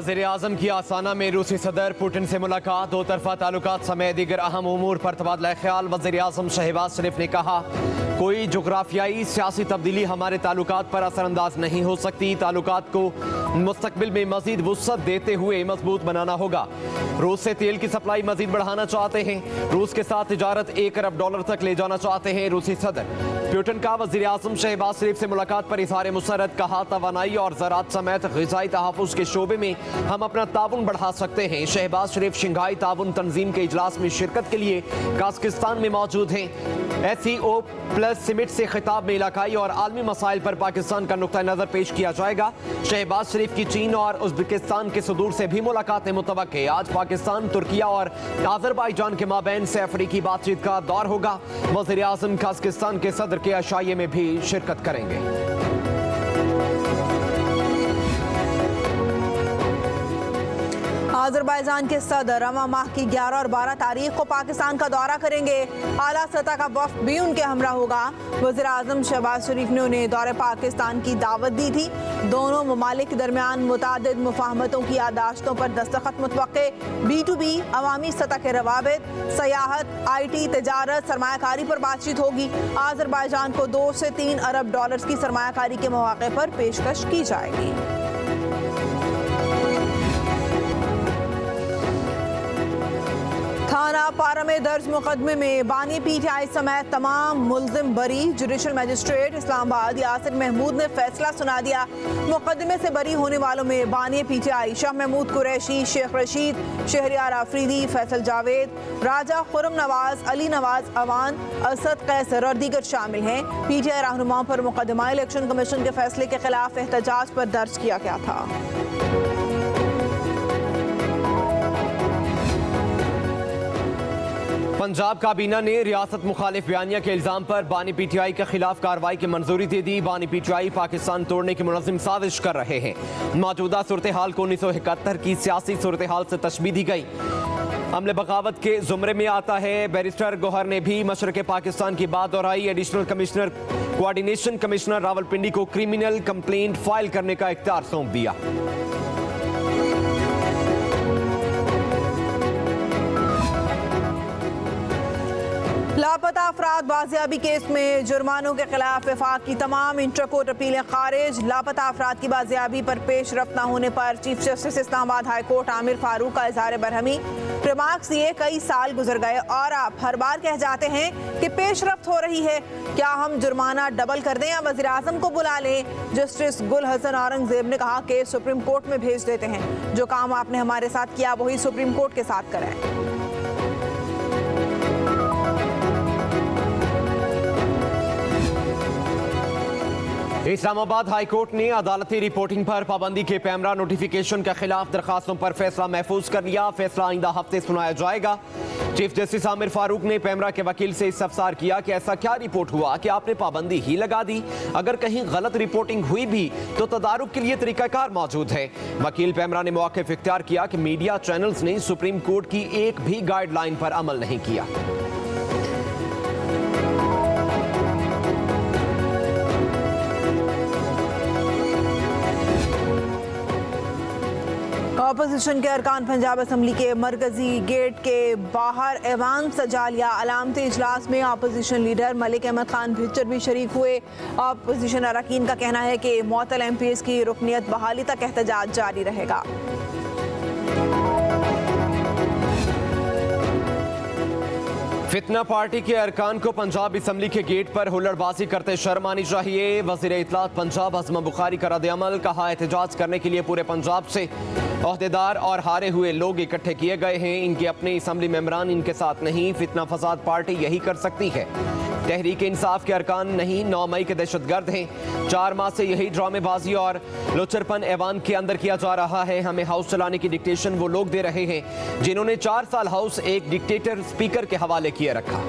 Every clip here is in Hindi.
वज़ीर आज़म की आसाना में रूसी सदर पुतिन से मुलाकात, दो तरफा ताल्लुकात समेत दीगर अहम उमूर पर तबादला ख्याल। वज़ीर आज़म शहबाज शरीफ ने कहा, कोई जोग्राफियाई सियासी तब्दीली हमारे ताल्लुकात पर असरअंदाज नहीं हो सकती। ताल्लुकात को मुस्तकबिल में मजीद वुसअत देते हुए मजबूत बनाना होगा। रूस से तेल की सप्लाई मजीद बढ़ाना चाहते हैं। रूस के साथ तिजारत $1 अरब तक ले जाना चाहते हैं रूसी सदर। पुतिन का वज़ीर आज़म शहबाज शरीफ से मुलाकात पर इज़हार मुसरत, कहा तवानाई और ज़राअत समेत ग़िज़ाई तहफ़्फ़ुज़ के शोबे में हम अपना ताउन बढ़ा सकते हैं। शहबाज शरीफ शंघाई ताउन तंजीम के इजलास में शिरकत के लिए काज़ाकिस्तान में मौजूद हैं। SCO प्लस समिट से खिताब में इलाकाई और आलमी मसाइल पर पाकिस्तान का नुक्ता नज़र पेश किया जाएगा। शहबाज शरीफ की चीन और उज़्बेकिस्तान के सदूर से भी मुलाकातें मुतवक्के। आज पाकिस्तान, तुर्किया और अज़रबाईजान के माबैन से अफ्रीकी बातचीत का दौर होगा। वज़ीर आज़म काज़ाकिस्तान के सदर के अशाइये में भी शिरकत करेंगे। अज़रबाईजान के सदर रवा माह की 11 और 12 तारीख को पाकिस्तान का दौरा करेंगे। आला सतह का वफ़द भी उनके हमरा होगा। वज़ीर आज़म शहबाज शरीफ ने उन्हें दौरे पाकिस्तान की दावत दी थी। दोनों ममालिक के दरमियान मुतादिद मुफाहमतों की यादाश्तों पर दस्तखत मुतवक्के। B2B अवामी सतह के रवाबित, सयाहत, IT, तजारत, सरमायाकारी पर बातचीत होगी। अज़रबाईजान को $2 से $3 अरब की सरमायाकारी के मौके पर पेशकश की जाएगी। थाना पारा में दर्ज मुकदमे में बानी PTI समेत तमाम मुल्जिम बरी। जुडिशल मजिस्ट्रेट इस्लामाबाद यासिर महमूद ने फैसला सुना दिया। मुकदमे से बरी होने वालों में बानी PTI शाह महमूद कुरैशी, शेख रशीद, शहरियार आफरीदी, फैसल जावेद, राजा खुरम नवाज, अली नवाज अवान, असद कैसर और दीगर शामिल हैं। PTI रहनुमाओं पर मुकदमा इलेक्शन कमीशन के फैसले के खिलाफ एहतजाज पर दर्ज किया गया था। पंजाब काबीना ने रियासत मुखालिफ बयानिया के इल्ज़ाम पर बानी PTI के खिलाफ कार्रवाई की मंजूरी दे दी। बानी PTI पाकिस्तान तोड़ने की मुनज़्ज़म साजिश कर रहे हैं। मौजूदा सूरत हाल को 1971 की सियासी सूरत हाल से तशबीह दी गई। अमले बगावत के जुमरे में आता है। बैरिस्टर गौहर ने भी मशरक़ पाकिस्तान की बात दोहराई। Additional commissioner coordination commissioner Rawalpindi को क्रिमिनल कंप्लेंट फाइल करने का इख्तियार सौंप दिया। लापता अफराद बाजियाबी केस में जुर्मानों के खिलाफ वफाक की तमाम इंटरकोर्ट अपीलें खारिज। लापता अफराद की बाजियाबी पर पेश रफ्त न होने पर chief justice Islamabad high court Aamir Farooq का इजहार बरहमी। रिमार्क्स ये, कई साल गुजर गए और आप हर बार कह जाते हैं कि पेश रफ्त हो रही है, क्या हम जुर्माना डबल कर दें या वज़ीर आज़म को बुला लें। जस्टिस गुल हसन औरंगजेब ने कहा कि सुप्रीम कोर्ट में भेज देते हैं। जो काम आपने हमारे साथ किया वही सुप्रीम कोर्ट के साथ करें। इस्लामाबाद हाई कोर्ट ने अदालती रिपोर्टिंग पर पाबंदी के पैमरा नोटिफिकेशन के खिलाफ दरखास्तों पर फैसला महफूज कर लिया। फैसला आइंदा हफ्ते सुनाया जाएगा। चीफ जस्टिस आमिर फारूक ने पैमरा के वकील से इस्तफसार किया कि ऐसा क्या रिपोर्ट हुआ कि आपने पाबंदी ही लगा दी। अगर कहीं गलत रिपोर्टिंग हुई भी तो तदारुक के लिए तरीकाकार मौजूद है। वकील पैमरा ने मौक़िफ़ इख्तियार किया कि मीडिया चैनल्स ने सुप्रीम कोर्ट की एक भी गाइडलाइन पर अमल नहीं किया। अपोजिशन के अरकान पंजाब असम्बली के मरकजी गेट के बाहर ऐवान सजा लिया। अलामती इजलास में अपोजिशन लीडर मलिक अहमद खान भिच्चर भी शरीक हुए। अपोजिशन अरकान का कहना है कि मुअत्तल MPs की रुकनियत बहाली तक एहतजाज जारी रहेगा। फितना पार्टी के अरकान को पंजाब असम्बली के गेट पर हुल्लड़बाजी करते शर्म आनी चाहिए। वज़ीर इत्तलात पंजाब हज़मा बुखारी का रद्द-ए-अमल, कहा एहतजाज करने के लिए पूरे पंजाब से ओहदेदार और हारे हुए लोग इकट्ठे किए गए हैं। इनके अपने असम्बली मेंबरान इनके साथ नहीं। फितना फसाद पार्टी यही कर सकती है। तहरीक इंसाफ के अरकान नहीं, 9 मई के दहशतगर्द हैं। 4 माह से यही ड्रामेबाजी और लुचरपन ऐवान के अंदर किया जा रहा है। हमें हाउस चलाने की डिक्टेशन वो लोग दे रहे हैं जिन्होंने 4 साल हाउस एक डिक्टेटर स्पीकर के हवाले किए रखा।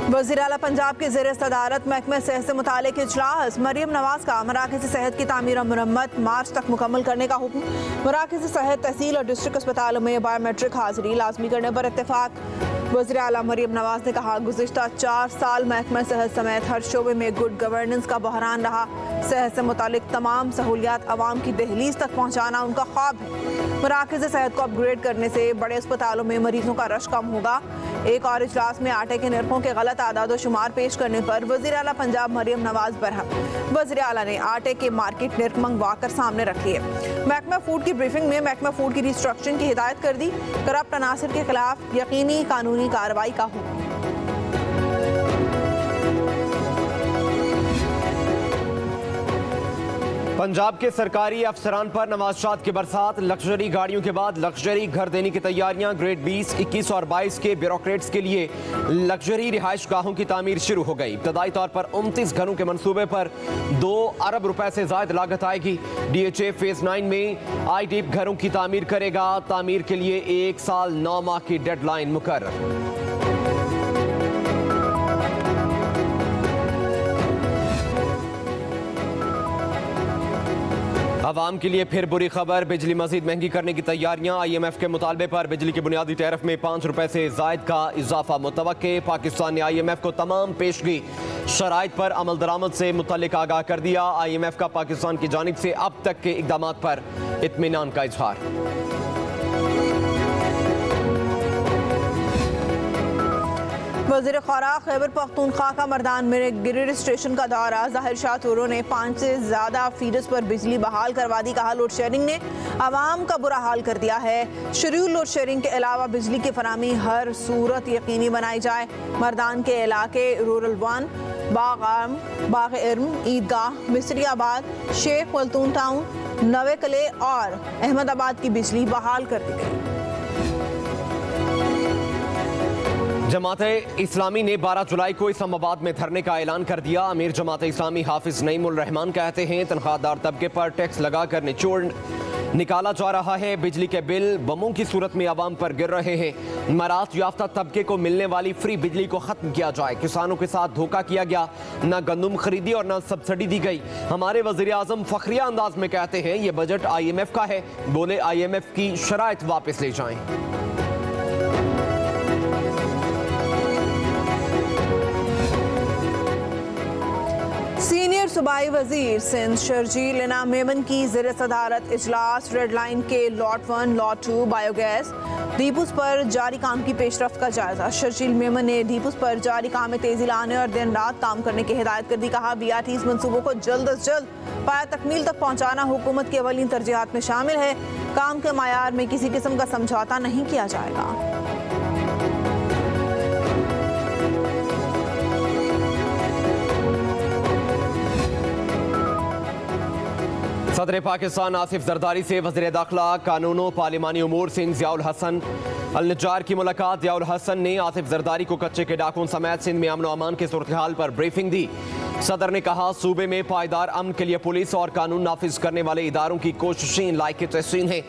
वज़ीर आला पंजाब के ज़ेर सदारत महकमे सेहत से मुतालिक इजलास। मरियम नवाज का मराकज़ सेहत की तामीर और मुरम्मत मार्च तक मुकम्मल करने का हुक्म। मराकज़ सेहत, तहसील और डिस्ट्रिक्ट अस्पतालों में बायोमेट्रिक हाजिरी लाजमी करने पर इत्तेफाक। वज़ीर आला मरियम नवाज ने कहा, गुज़िश्ता 4 साल महकमा सेहत समेत हर शोबे में गुड गवर्नेंस का बहरान रहा। सेहत से मुतालिक तमाम सहूलियात आवाम की दहलीज तक पहुँचाना उनका ख्वाब है। मराकज़ सेहत को अपग्रेड करने से बड़े अस्पतालों में मरीजों का रश कम होगा। एक और इजलास में आटे के निर्खों के गलत आदाद शुमार पेश करने पर वज़ीर आला पंजाब मरियम नवाज बरहम। वज़ीर आला ने आटे के मार्केट निर्ख मंगवा कर सामने रख लिए। महकमा फूड की ब्रीफिंग में महकमा फूड की रिस्ट्रक्चरिंग की हिदायत कर दी। करप्ट अनासर के खिलाफ यकीनी कानूनी कार्रवाई का हुक्म। पंजाब के सरकारी अफसरान पर नवाज़शात की बरसात। लग्जरी गाड़ियों के बाद लग्जरी घर देने की तैयारियां। ग्रेड 20, 21 और 22 के ब्यूरोक्रेट्स के लिए लग्जरी रिहाइश गाहों की तामीर शुरू हो गई। इब्तदाई तौर पर 29 घरों के मंसूबे पर 2 अरब रुपए से ज्यादा लागत आएगी। DHA फेज 9 में IDIP घरों की तामीर करेगा। तामीर के लिए 1 साल 9 माह की डेडलाइन मुकर्रर। आवाम के लिए फिर बुरी खबर, बिजली मजीद महंगी करने की तैयारियां। IMF के मुतालबे पर बिजली की बुनियादी टैरिफ में 5 रुपए से जायद का इजाफा मुतवक्के। पाकिस्तान ने IMF को तमाम पेशगी शराइत पर अमल दरामद से मुतल्लिक आगाह कर दिया। IMF का पाकिस्तान की जानिब से अब तक के इक़दाम पर इत्मीनान का इजहार। वज़ीर ख़ुराक खैबर पख्तूनख्वा का मर्दान में गिरिड स्टेशन का दौरा। ज़ाहिर शाह तूरों ने 5 से ज़्यादा फीडर्स पर बिजली बहाल करवा दी। कहा, लोड शेयरिंग ने आवाम का बुरा हाल कर दिया है। शेड्यूल लोड शेयरिंग के अलावा बिजली की फराहमी हर सूरत यकीनी बनाई जाए। मर्दान के इलाके रूरल 1, बाग इर्म, ईदगाह, मिस्रियाबाद, शेख वल्तून टाउन, नवे कले और अहमदाबाद की बिजली बहाल कर दी गई। जमात-ए-इस्लामी ने 12 जुलाई को इस्लामाबाद में धरने का ऐलान कर दिया। अमीर जमात-ए-इस्लामी हाफिज नईमुल रहमान कहते हैं, तनख्वाहदार तबके पर टैक्स लगाकर निचोड़ निकाला जा रहा है। बिजली के बिल बमों की सूरत में आवाम पर गिर रहे हैं। मरात याफ्ता तबके को मिलने वाली फ्री बिजली को खत्म किया जाए। किसानों के साथ धोखा किया गया, न गंदुम खरीदी और न सब्सिडी दी गई। हमारे वज़ीर आज़म फखरिया अंदाज में कहते हैं, ये बजट IMF का है। बोले IMF की शराइत वापस ले जाएं। सीनियर सूबाई वजीर सिंध शर्जील इनाम मेमन की ज़ेर सदारत इजलास। रेड लाइन के लॉट 1, लॉट 2 बायोगैस डीपूस पर जारी काम की पेशरफ्त का जायजा। शर्जील मेमन ने डीपूस पर जारी काम में तेजी लाने और दिन रात काम करने की हिदायत कर दी। कहा, BRTs मंसूबों को जल्द अज जल्द पाया तकमील तक पहुँचाना हुकूमत की अवलीन तरजीहात में शामिल है। काम के मायार में किसी किस्म का समझौता नहीं किया जाएगा। सदर पाकिस्तान आसिफ जरदारी से वज़ीर दाखिला कानूनों पार्लिमानी उमूर सिंध ज़ियाउल हसन अल नज्जार की मुलाकात। ज़ियाउल हसन ने आसिफ जरदारी को कच्चे के डाकुओं समेत सिंध में अमन व अमान के सूरत हाल पर ब्रीफिंग दी। सदर ने कहा, सूबे में पायदार अमन के लिए पुलिस और कानून नाफिज करने वाले इदारों की कोशिशें लायक तहसीन है।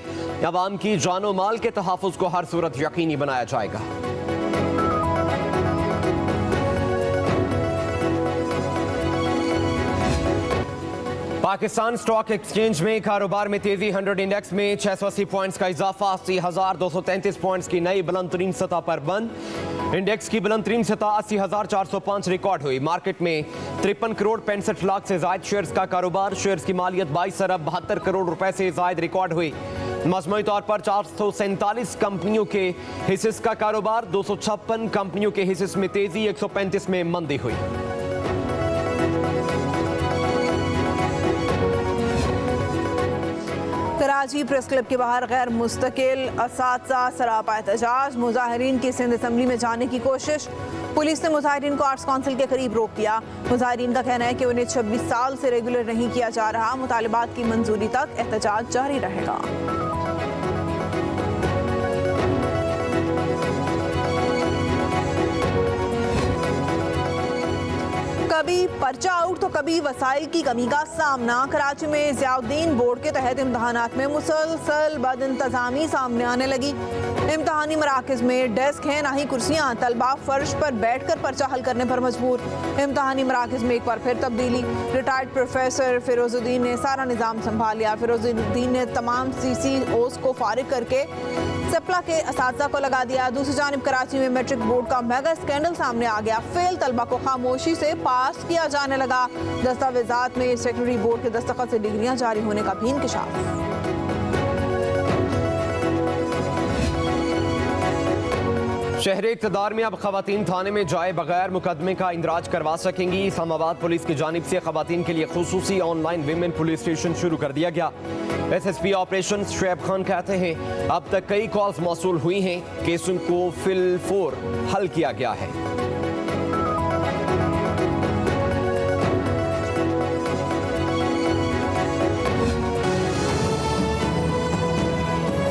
अवाम की जानो माल के तहफ़्फ़ुज़ को हर सूरत यकीनी बनाया जाएगा। पाकिस्तान स्टॉक एक्सचेंज में कारोबार में तेजी। 100 इंडेक्स में 680 पॉइंट्स का इजाफा। 80,233 पॉइंट्स की नई बुलंद तरीन सतह पर बंद। इंडेक्स की बुलंद तरीन सतह 80,405 रिकॉर्ड हुई। मार्केट में 53 करोड़ 65 लाख से ज्यादा शेयर्स का कारोबार। शेयर्स की मालियत 22 अरब 72 करोड़ रुपए से ज्यादा रिकॉर्ड हुई। मजमूई तौर पर 447 कंपनियों के हिस्से का कारोबार। 256 कंपनियों के हिस्से में तेजी, 135 में मंदी हुई। कराची प्रेस क्लब के बाहर गैर मुस्तकिल असातिज़ा सरापा एहतजाज। मुजाहिरीन की सिंध असम्बली में जाने की कोशिश। पुलिस ने मुजाहिरीन को आर्ट्स काउंसिल के करीब रोक दिया। मुजाहिरीन का कहना है कि उन्हें 26 साल से रेगुलर नहीं किया जा रहा। मुतालिबात की मंजूरी तक एहतजाज जारी रहेगा। कभी पर्चा आउट तो कभी वसाइल की कमी का सामना। कराची में ज़ियाउद्दीन बोर्ड के तहत इम्तहानात में मुसलसल बदइंतज़ामी सामने आने लगी। इम्तहानी मराकज़ में डेस्क हैं ना ही कुर्सियाँ, तलबा फर्श पर बैठकर पर्चा हल करने पर मजबूर। इम्तहानी मराकज़ में एक बार फिर तब्दीली। रिटायर्ड प्रोफेसर फिरोजुद्दीन ने सारा निज़ाम संभाल लिया। फिरोजुद्दीन ने तमाम CCOs को फारिग करके सप्ला के असातिज़ा को लगा दिया। दूसरी जानिब कराची में मैट्रिक बोर्ड का मेगा स्कैंडल सामने आ गया। फेल तलबा को खामोशी से पास किया जाने लगा। दस्तावेजात में सेकेंडरी बोर्ड के दस्तखत से डिग्रियां जारी होने का भी इंकशाफ। शहर इक़्तिदार में अब खवातीन थाने में जाए बगैर मुकदमे का इंदराज करवा सकेंगी। इस्लामाबाद पुलिस की जानिब से खवातीन के लिए खुसूसी ऑनलाइन विमेन पुलिस स्टेशन शुरू कर दिया गया। SSP ऑपरेशन शुएब खान कहते हैं अब तक कई कॉल्स मौसूल हुई हैं, केसों को फिल 4 हल किया गया है।